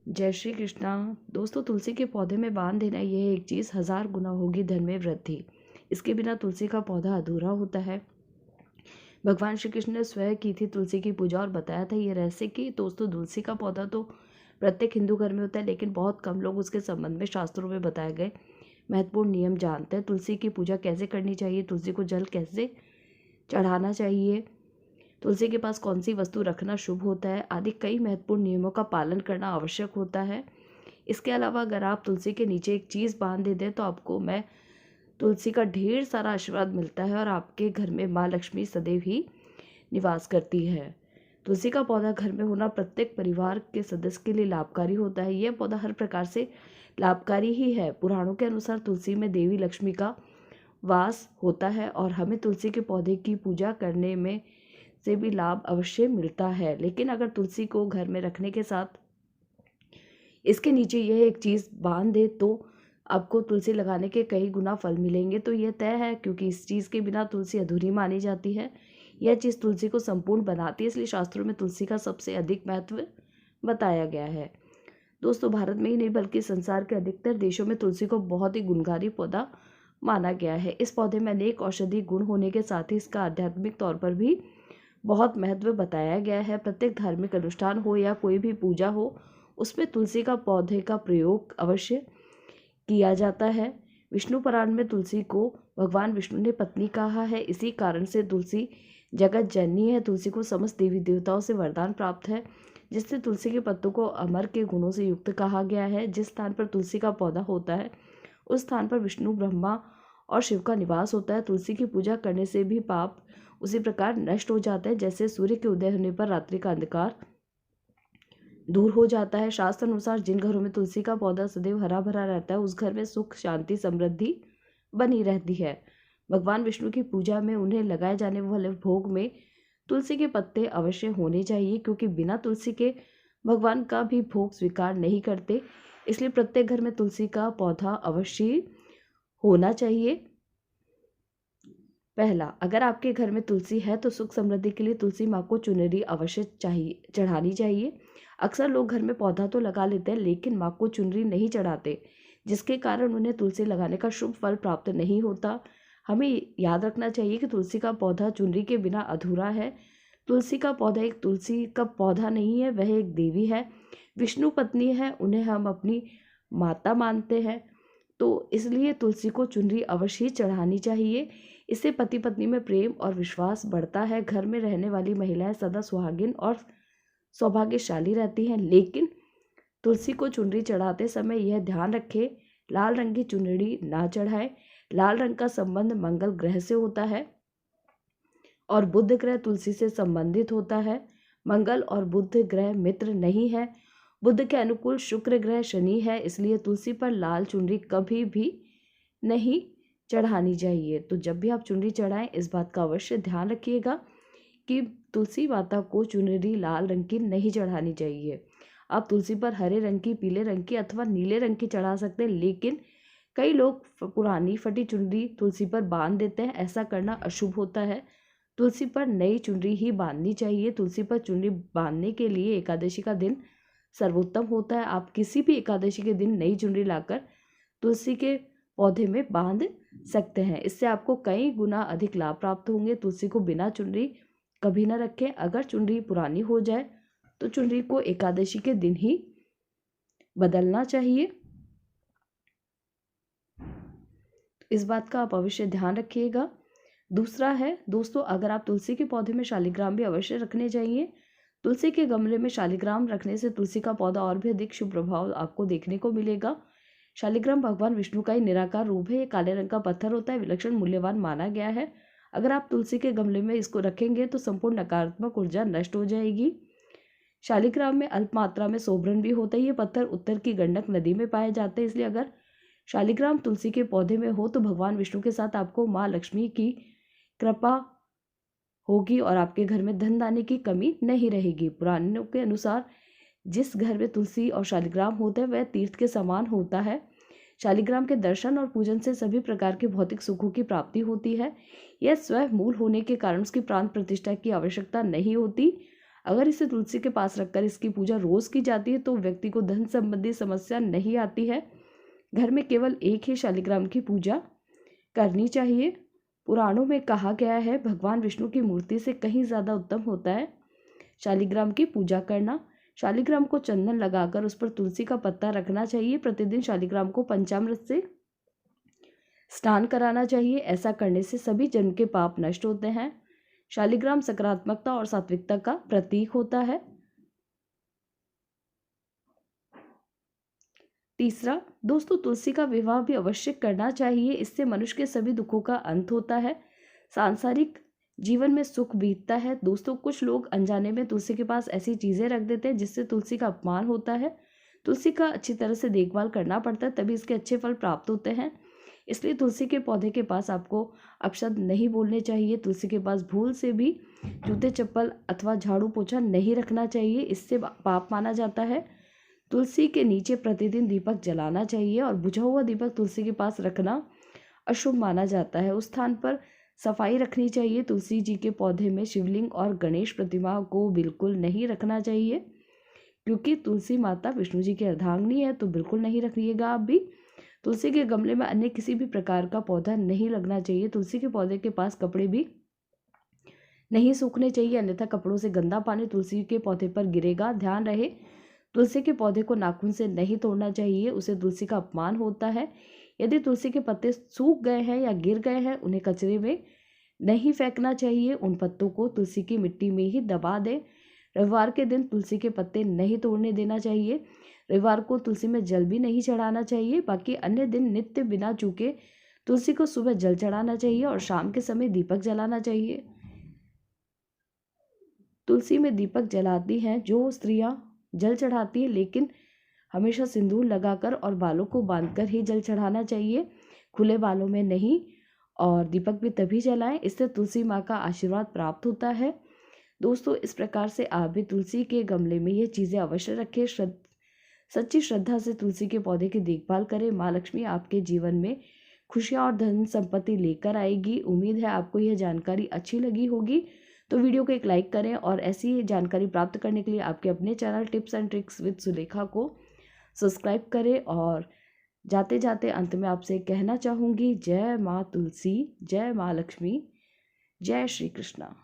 जय श्री कृष्णा। दोस्तों, तुलसी के पौधे में बांध देना यह एक चीज़ 1000 गुना होगी धन में वृद्धि। इसके बिना तुलसी का पौधा अधूरा होता है। भगवान श्री कृष्ण ने स्वयं की थी तुलसी की पूजा और बताया था ये रहस्य कि दोस्तों तुलसी का पौधा तो प्रत्येक हिंदू घर में होता है, लेकिन बहुत कम लोग उसके संबंध में शास्त्रों में बताए गए महत्वपूर्ण नियम जानते हैं। तुलसी की पूजा कैसे करनी चाहिए, तुलसी को जल कैसे चढ़ाना चाहिए, तुलसी के पास कौन सी वस्तु रखना शुभ होता है आदि कई महत्वपूर्ण नियमों का पालन करना आवश्यक होता है। इसके अलावा अगर आप तुलसी के नीचे एक चीज़ बांध दे दें तो आपको मैं तुलसी का ढेर सारा आशीर्वाद मिलता है और आपके घर में माँ लक्ष्मी सदैव ही निवास करती है। तुलसी का पौधा घर में होना प्रत्येक परिवार के सदस्य के लिए लाभकारी होता है। यह पौधा हर प्रकार से लाभकारी ही है। पुराणों के अनुसार तुलसी में देवी लक्ष्मी का वास होता है और हमें तुलसी के पौधे की पूजा करने में से भी लाभ अवश्य मिलता है। लेकिन अगर तुलसी को घर में रखने के साथ इसके नीचे यह एक चीज़ बांध दे तो आपको तुलसी लगाने के कई गुना फल मिलेंगे। तो यह तय है, क्योंकि इस चीज़ के बिना तुलसी अधूरी मानी जाती है। यह चीज़ तुलसी को संपूर्ण बनाती है, इसलिए शास्त्रों में तुलसी का सबसे अधिक महत्व बताया गया है। दोस्तों, भारत में ही नहीं बल्कि संसार के अधिकतर देशों में तुलसी को बहुत ही गुणकारी पौधा माना गया है। इस पौधे में अनेक औषधि गुण होने के साथ ही इसका आध्यात्मिक तौर पर भी बहुत महत्व बताया गया है। प्रत्येक धार्मिक अनुष्ठान हो या कोई भी पूजा हो, उसमें तुलसी का पौधे का प्रयोग अवश्य किया जाता है। विष्णु पुराण में तुलसी को भगवान विष्णु ने पत्नी कहा है। इसी कारण से तुलसी जगत जननी है। तुलसी को समस्त देवी देवताओं से वरदान प्राप्त है, जिससे तुलसी के पत्तों को अमर के गुणों से युक्त कहा गया है। जिस स्थान पर तुलसी का पौधा होता है उस स्थान पर विष्णु, ब्रह्मा और शिव का निवास होता है। तुलसी की पूजा करने से भी पाप उसी प्रकार नष्ट हो जाते हैं जैसे सूर्य के उदय होने पर रात्रि का अंधकार दूर हो जाता है। शास्त्र अनुसार जिन घरों में तुलसी का पौधा सदैव हरा भरा रहता है उस घर में सुख, शांति, समृद्धि बनी रहती है। भगवान विष्णु की पूजा में उन्हें लगाए जाने वाले भोग में तुलसी के पत्ते अवश्य होने चाहिए, क्योंकि बिना तुलसी के भगवान का भी भोग स्वीकार नहीं करते। इसलिए प्रत्येक घर में तुलसी का पौधा अवश्य होना चाहिए। पहला, अगर आपके घर में तुलसी है तो सुख समृद्धि के लिए तुलसी माँ को चुनरी अवश्य चढ़ानी चाहिए। अक्सर लोग घर में पौधा तो लगा लेते हैं लेकिन माँ को चुनरी नहीं चढ़ाते, जिसके कारण उन्हें तुलसी लगाने का शुभ फल प्राप्त नहीं होता। हमें याद रखना चाहिए कि तुलसी का पौधा चुनरी के बिना अधूरा है। तुलसी का पौधा एक तुलसी का पौधा नहीं है, वह एक देवी है, विष्णु पत्नी है, उन्हें हम अपनी माता मानते हैं। तो इसलिए तुलसी को चुनरी अवश्य चढ़ानी चाहिए। इससे पति पत्नी में प्रेम और विश्वास बढ़ता है। घर में रहने वाली महिलाएं सदा सुहागिन और सौभाग्यशाली रहती हैं। लेकिन तुलसी को चुनरी चढ़ाते समय यह ध्यान रखें, लाल रंग की चुनरी ना चढ़ाएं। लाल रंग का संबंध मंगल ग्रह से होता है और बुध ग्रह तुलसी से संबंधित होता है। मंगल और बुध ग्रह मित्र नहीं है। बुध के अनुकूल शुक्र ग्रह शनि है, इसलिए तुलसी पर लाल चुनरी कभी भी नहीं चढ़ानी चाहिए। तो जब भी आप चुनरी चढ़ाएं इस बात का अवश्य ध्यान रखिएगा कि तुलसी माता को चुनरी लाल रंग की नहीं चढ़ानी चाहिए। आप तुलसी पर हरे रंग की, पीले रंग की अथवा नीले रंग की चढ़ा सकते हैं, लेकिन कई लोग पुरानी फटी चुनरी तुलसी पर बांध देते हैं। ऐसा करना अशुभ होता है। तुलसी पर नई चुनरी ही बांधनी चाहिए। तुलसी पर चुनरी बांधने के लिए एकादशी का दिन सर्वोत्तम होता है। आप किसी भी एकादशी के दिन नई चुनरी लाकर तुलसी के पौधे में बांध सकते हैं। इससे आपको कई गुना अधिक लाभ प्राप्त होंगे। तुलसी को बिना चुनरी कभी ना रखें। अगर चुनरी पुरानी हो जाए तो चुनरी को एकादशी के दिन ही बदलना चाहिए। इस बात का आप अवश्य ध्यान रखिएगा। दूसरा है दोस्तों, अगर आप तुलसी के पौधे में शालिग्राम भी अवश्य रखने चाहिए। तुलसी के गमले में शालिग्राम रखने से तुलसी का पौधा और भी अधिक शुभ प्रभाव आपको देखने को मिलेगा। शालिग्राम भगवान विष्णु का ही निराकार रूप है। ये काले रंग का पत्थर होता है, विलक्षण मूल्यवान माना गया है। अगर आप तुलसी के गमले में इसको रखेंगे तो संपूर्ण नकारात्मक ऊर्जा नष्ट हो जाएगी। शालिग्राम में अल्प मात्रा में सोबरन भी होता है। ये पत्थर उत्तर की गंडक नदी में पाए जाते हैं, इसलिए अगर शालिग्राम तुलसी के पौधे में हो तो भगवान विष्णु के साथ आपको माँ लक्ष्मी की कृपा होगी और आपके घर में धन दाने की कमी नहीं रहेगी। पुराणों के अनुसार जिस घर में तुलसी और शालिग्राम होता है वह तीर्थ के समान होता है। शालिग्राम के दर्शन और पूजन से सभी प्रकार के भौतिक सुखों की प्राप्ति होती है। यह स्वयं मूल होने के कारण उसकी प्राण प्रतिष्ठा की आवश्यकता नहीं होती। अगर इसे तुलसी के पास रखकर इसकी पूजा रोज की जाती है तो व्यक्ति को धन संबंधी समस्या नहीं आती है। घर में केवल एक ही शालिग्राम की पूजा करनी चाहिए। पुराणों में कहा गया है भगवान विष्णु की मूर्ति से कहीं ज़्यादा उत्तम होता है शालिग्राम की पूजा करना। शालिग्राम को चंदन लगाकर उस पर तुलसी का पत्ता रखना चाहिए। प्रतिदिन शालिग्राम को पंचामृत से स्नान कराना चाहिए। ऐसा करने से सभी जन्म के पाप नष्ट होते हैं। शालिग्राम सकारात्मकता और सात्विकता का प्रतीक होता है। तीसरा, दोस्तों तुलसी का विवाह भी अवश्य करना चाहिए। इससे मनुष्य के सभी दुखों का अंत होता है, सांसारिक जीवन में सुख बीतता है। दोस्तों कुछ लोग अनजाने में तुलसी के पास ऐसी चीजें रख देते हैं जिससे तुलसी का अपमान होता है। तुलसी का अच्छी तरह से देखभाल करना पड़ता है, तभी इसके अच्छे फल प्राप्त होते हैं। इसलिए तुलसी के पौधे के पास आपको अपशब्द नहीं बोलने चाहिए। तुलसी के पास भूल से भी जूते चप्पल अथवा झाड़ू पोछा नहीं रखना चाहिए, इससे पाप माना जाता है। तुलसी के नीचे प्रतिदिन दीपक जलाना चाहिए और बुझा हुआ दीपक तुलसी के पास रखना अशुभ माना जाता है। उस स्थान पर सफाई रखनी चाहिए। तुलसी जी के पौधे में शिवलिंग और गणेश प्रतिमा को बिल्कुल नहीं रखना चाहिए, क्योंकि तुलसी माता विष्णु जी की अर्धांगिनी है, तो बिल्कुल नहीं रखिएगा आप भी। तुलसी के गमले में अन्य किसी भी प्रकार का पौधा नहीं लगना चाहिए। तुलसी के पौधे के पास कपड़े भी नहीं सूखने चाहिए, अन्यथा कपड़ों से गंदा पानी तुलसी के पौधे पर गिरेगा। ध्यान रहे, तुलसी के पौधे को नाखून से नहीं तोड़ना चाहिए, उसे तुलसी का अपमान होता है। यदि तुलसी के पत्ते सूख गए हैं या गिर गए हैं, उन्हें कचरे में नहीं फेंकना चाहिए, उन पत्तों को तुलसी की मिट्टी में ही दबा दें। रविवार के दिन तुलसी के पत्ते नहीं तोड़ने देना चाहिए। रविवार को तुलसी में जल भी नहीं चढ़ाना चाहिए। बाकी अन्य दिन नित्य बिना चूके तुलसी को सुबह जल चढ़ाना चाहिए और शाम के समय दीपक जलाना चाहिए। तुलसी में दीपक जलाती हैं जो स्त्रियां जल चढ़ाती है, लेकिन हमेशा सिंदूर लगाकर और बालों को बांधकर ही जल चढ़ाना चाहिए, खुले बालों में नहीं। और दीपक भी तभी जलाएं, इससे तुलसी माँ का आशीर्वाद प्राप्त होता है। दोस्तों इस प्रकार से आप भी तुलसी के गमले में ये चीज़ें अवश्य रखें। सच्ची श्रद्धा से तुलसी के पौधे की देखभाल करें। माँ लक्ष्मी आपके जीवन में खुशियाँ और धन संपत्ति लेकर आएगी। उम्मीद है आपको यह जानकारी अच्छी लगी होगी, तो वीडियो को एक लाइक करें और ऐसी जानकारी प्राप्त करने के लिए आपके अपने channel tips and tricks with Sulekha को सब्सक्राइब करें। और जाते जाते अंत में आपसे कहना चाहूँगी, जय माँ तुलसी, जय माँ लक्ष्मी, जय श्री कृष्णा।